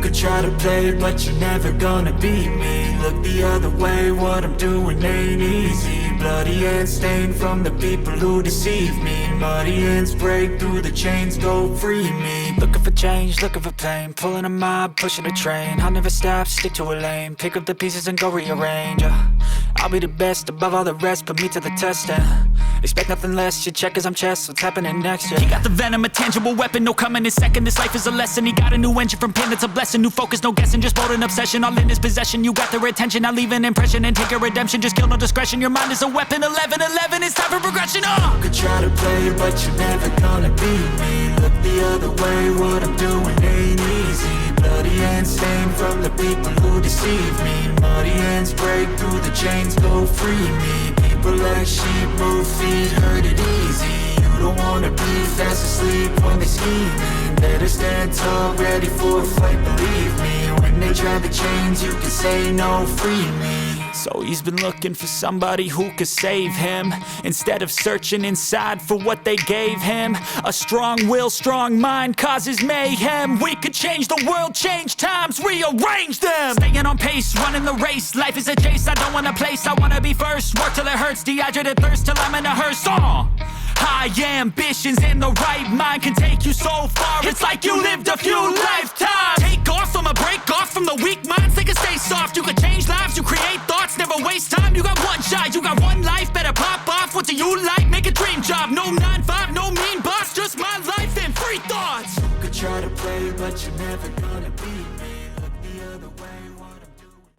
could try to play, but you're never gonna beat me. Look the other way, what I'm doing ain't easy. Bloody hands stained from the people who deceive me. Muddy hands break through the chains, go free me. Looking for change, looking for pain, pulling a mob, pushing a train. I'll never stop, stick to a lane, pick up the pieces and go rearrange. I'll be the best above all the rest, put me to the test and expect nothing less. You check as I'm chess, what's happening next? Yeah. He got the venom, a tangible weapon, no coming in second. This life is a lesson. He got a new engine from pain, that's a blessing. New focus, no guessing, just bold and obsession. All in his possession, you got their attention. I'll leave an impression and take a redemption. Just kill, no discretion. Your mind is a weapon. 11-11, it's time for progression. You could try to play, but you're never gonna beat me. Look the other way, what I'm doing ain't easy. Bloody hands stained from the people who deceive me. Muddy hands break through the chains, go free me. People like sheep move feet, hurt it easy. You don't wanna be fast asleep when they scheming. Better stand tall, ready for a fight, believe me. When they try the chains, you can say no, free me. So he's been looking for somebody who could save him, instead of searching inside for what they gave him. A strong will, strong mind causes mayhem. We could change the world, change times, rearrange them. Staying on pace, running the race. Life is a chase, I don't want a place. I wanna be first, work till it hurts. Dehydrated thirst till I'm in a hearse. High ambitions and the right mind can take you so far. It's like you lived a few lifetimes. Take off from a break off from the weak minds. They can stay soft. You can change lives, you create